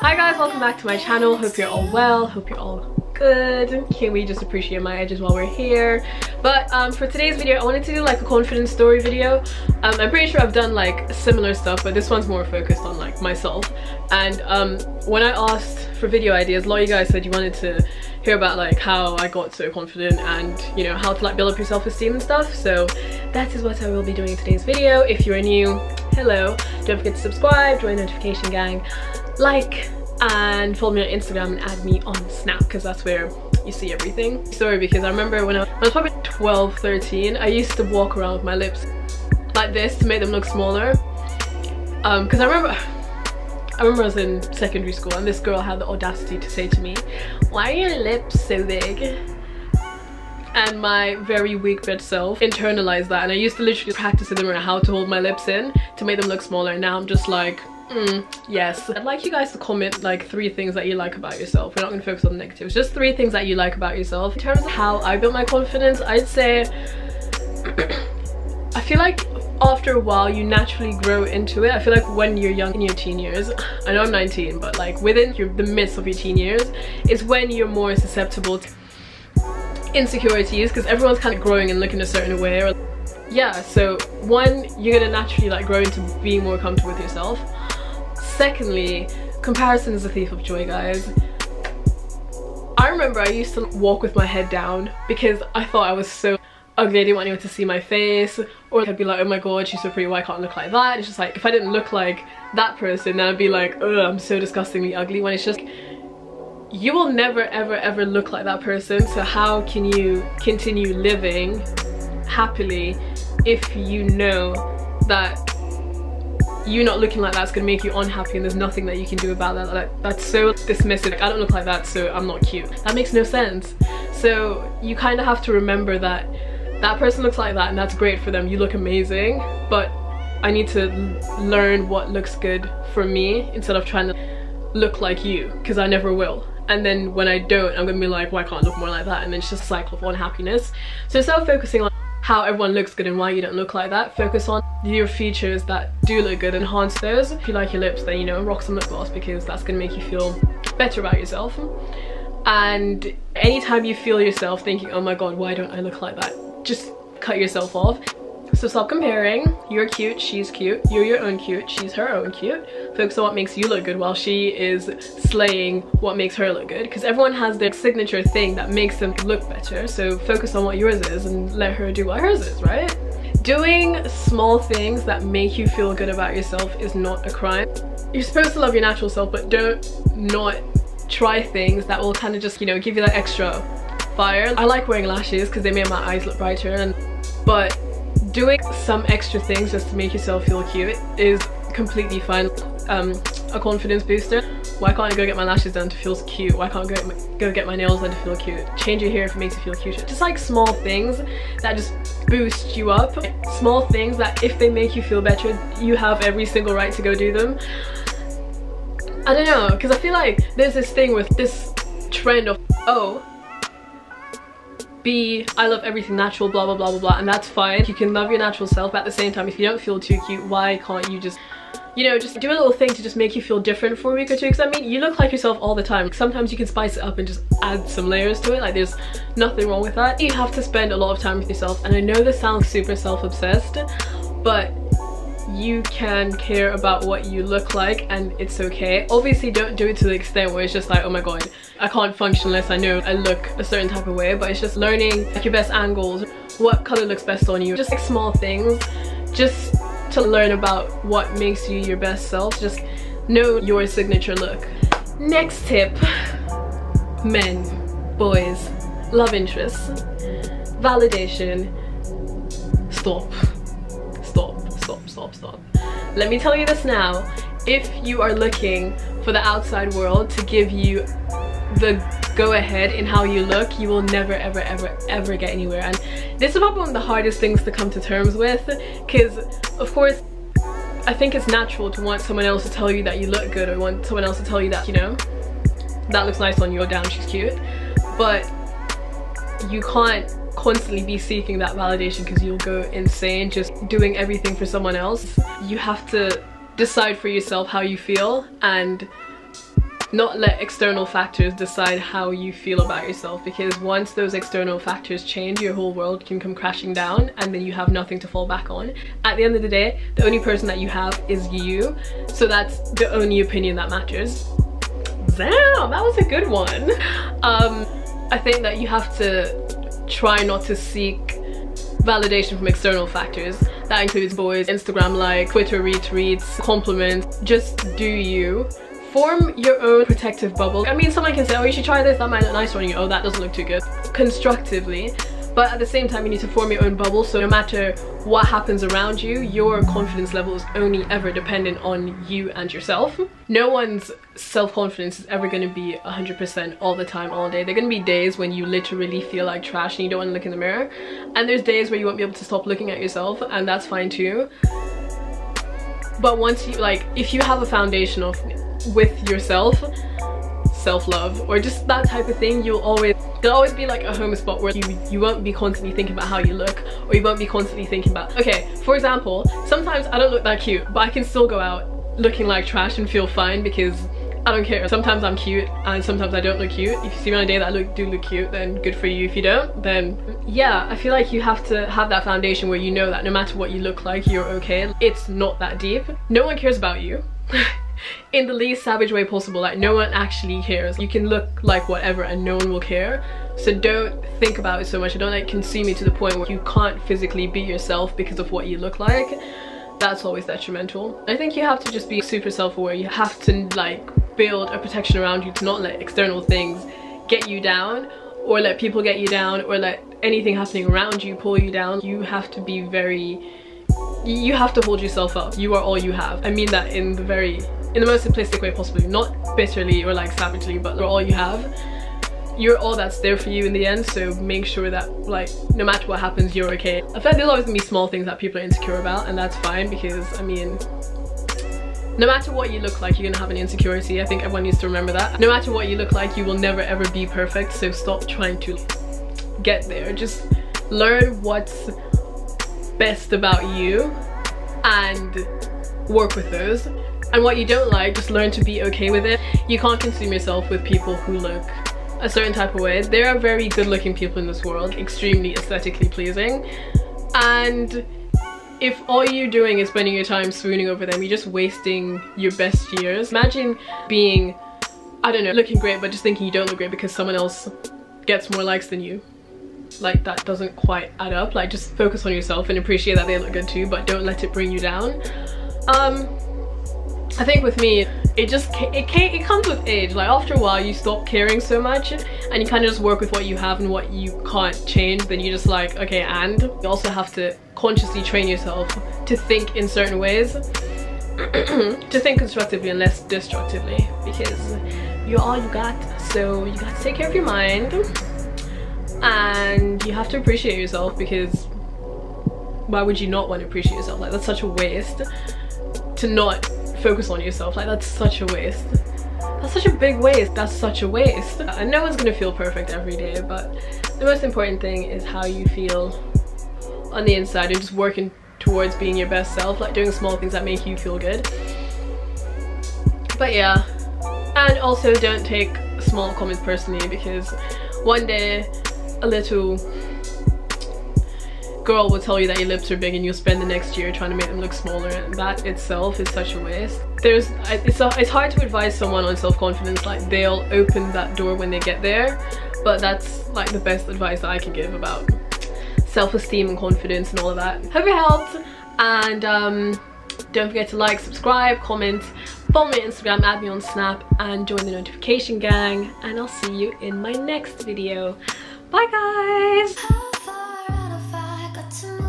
Hi guys, welcome back to my channel. Hope you're all well, hope you're all good. Can we just appreciate my edges while we're here? But for today's video, I wanted to do like a confidence story video. I'm pretty sure I've done like similar stuff, but this one's more focused on like myself. And when I asked for video ideas, a lot of you guys said you wanted to hear about like how I got so confident and, you know, how to like build up your self-esteem and stuff. So that is what I will be doing in today's video. If you're new, hello, don't forget to subscribe, join the notification gang, like, and follow me on Instagram and add me on Snap, because that's where you see everything. Sorry, because I remember when I was probably 12, 13, I used to walk around with my lips like this to make them look smaller. Because I remember I was in secondary school and this girl had the audacity to say to me, "Why are your lips so big?" And my very weak-bred self internalized that, and I used to literally practice in the mirror how to hold my lips in to make them look smaller, and now I'm just like, yes. I'd like you guys to comment like 3 things that you like about yourself. We're not going to focus on the negatives, just 3 things that you like about yourself. In terms of how I built my confidence, I'd say I feel like after a while you naturally grow into it. I feel like when you're young in your teen years, I know I'm 19, but like within the midst of your teen years is when you're more susceptible to insecurities, because everyone's kind of growing and looking a certain way. Yeah, so one, you're gonna naturally like grow into being more comfortable with yourself. Secondly, comparison is the thief of joy, guys. I remember I used to walk with my head down because I thought I was so ugly. I didn't want anyone to see my face, or I'd be like, oh my god, she's so pretty, why can't I look like that? It's just like, if I didn't look like that person, then I'd be like, oh, I'm so disgustingly ugly, when it's just, you will never ever look like that person. So how can you continue living happily if you know that you not looking like that's gonna make you unhappy and there's nothing that you can do about that? Like, that's so dismissive. Like, I don't look like that, so I'm not cute. That makes no sense. So you kind of have to remember that that person looks like that and that's great for them, you look amazing, but I need to learn what looks good for me instead of trying to look like you, because I never will. And then when I don't, I'm gonna be like, why can't I look more like that? And then it's just a cycle of unhappiness. So instead of focusing on how everyone looks good and why you don't look like that, focus on your features that do look good, enhance those. If you like your lips, then, you know, rock some lip gloss, because that's gonna make you feel better about yourself. And anytime you feel yourself thinking, oh my god, why don't I look like that, just cut yourself off. So stop comparing. You're cute, she's cute, you're your own cute, she's her own cute. Focus on what makes you look good while she is slaying what makes her look good, because everyone has their signature thing that makes them look better. So focus on what yours is and let her do what hers is, right? Doing small things that make you feel good about yourself is not a crime. You're supposed to love your natural self, but don't not try things that will kind of just, you know, give you that extra fire. I like wearing lashes because they make my eyes look brighter, but doing some extra things just to make yourself feel cute is completely fine. A confidence booster. Why can't I go get my lashes done to feel cute? Why can't I go get my nails done to feel cute? Change your hair if it makes you feel cute. Just like small things that just boost you up. Small things that if they make you feel better, you have every single right to go do them. I don't know, because I feel like there's this thing with this trend of, oh, I love everything natural, blah blah blah blah blah, and that's fine. You can love your natural self, but at the same time, if you don't feel too cute, why can't you just, you know, just do a little thing to just make you feel different for a week or 2? Because I mean, you look like yourself all the time. Sometimes you can spice it up and just add some layers to it. Like, there's nothing wrong with that. You have to spend a lot of time with yourself, and I know this sounds super self-obsessed, but you can care about what you look like and it's okay. Obviously don't do it to the extent where it's just like, oh my god, I can't function unless I know I look a certain type of way, but it's just learning like your best angles, what color looks best on you, just like small things, just to learn about what makes you your best self. Just know your signature look. Next tip, men, boys, love interests, validation. Stop. Let me tell you this now. If you are looking for the outside world to give you the go-ahead in how you look, you will never ever get anywhere. And this is probably one of the hardest things to come to terms with, because of course I think it's natural to want someone else to tell you that you look good, or want someone else to tell you that, you know, that looks nice on you, or damn, she's cute. But you can't constantly be seeking that validation, because you'll go insane just doing everything for someone else. You have to decide for yourself how you feel, and not let external factors decide how you feel about yourself, because once those external factors change, your whole world can come crashing down and then you have nothing to fall back on. At the end of the day, the only person that you have is you, so that's the only opinion that matters. Damn, that was a good one. I think that you have to try not to seek validation from external factors. That includes boys, Instagram likes, Twitter retweets, compliments. Just do you. Form your own protective bubble. I mean, someone can say, oh, you should try this, that might look nice on you. Oh, that doesn't look too good. Constructively. But at the same time, you need to form your own bubble, so no matter what happens around you, your confidence level is only ever dependent on you and yourself. No one's self-confidence is ever going to be 100% all the time, all day. There are going to be days when you literally feel like trash and you don't want to look in the mirror. And there's days where you won't be able to stop looking at yourself, and that's fine too. But once you, like, if you have a foundation of with yourself, self-love, or just that type of thing, there'll always be like a home spot where you won't be constantly thinking about how you look, or you won't be constantly thinking about, okay, for example, sometimes I don't look that cute, but I can still go out looking like trash and feel fine because I don't care. Sometimes I'm cute and sometimes I don't look cute. If you see me on a day that I do look cute, then good for you. If you don't, then yeah, I feel like you have to have that foundation where you know that no matter what you look like, you're okay. It's not that deep. No one cares about you. In the least savage way possible. Like, no one actually cares. You can look like whatever and no one will care, so don't think about it so much. Don't let it consume you to the point where you can't physically be yourself because of what you look like. That's always detrimental. I think you have to just be super self-aware. You have to like build a protection around you to not let external things get you down, or let people get you down, or let anything happening around you pull you down. You have to be you have to hold yourself up. You are all you have. I mean that in the most simplistic way possible, not bitterly or like savagely, but you're all you have. You're all that's there for you in the end, so make sure that like no matter what happens, you're okay. I feel like there's always gonna be small things that people are insecure about, and that's fine, because I mean, no matter what you look like, you're gonna have an insecurity. I think everyone needs to remember that. No matter what you look like, you will never ever be perfect, so stop trying to get there. Just learn what's best about you and work with those. And what you don't like, just learn to be okay with it. You can't consume yourself with people who look a certain type of way. There are very good looking people in this world, extremely aesthetically pleasing, and if all you're doing is spending your time swooning over them, you're just wasting your best years. Imagine being, I don't know, looking great but just thinking you don't look great because someone else gets more likes than you. Like, that doesn't quite add up. Like, just focus on yourself and appreciate that they look good too, but don't let it bring you down. I think with me, it comes with age. Like, after a while you stop caring so much and you kind of just work with what you have, and what you can't change, then you're just like, okay. And you also have to consciously train yourself to think in certain ways, to think constructively and less destructively, because you're all you got. So you got to take care of your mind, and you have to appreciate yourself, because why would you not want to appreciate yourself? Like, that's such a waste to not focus on yourself. Like, that's such a waste. That's such a big waste. That's such a waste. And no one's gonna feel perfect every day, but the most important thing is how you feel on the inside, and just working towards being your best self, like doing small things that make you feel good. But yeah, and also don't take small comments personally, because one day a little girl will tell you that your lips are big and you'll spend the next year trying to make them look smaller, and that itself is such a waste. It's hard to advise someone on self-confidence. Like, they'll open that door when they get there, but that's like the best advice that I can give about self-esteem and confidence and all of that. Hope it helped, and don't forget to like, subscribe, comment, follow me on Instagram, add me on Snap, and join the notification gang, and I'll see you in my next video. Bye guys! To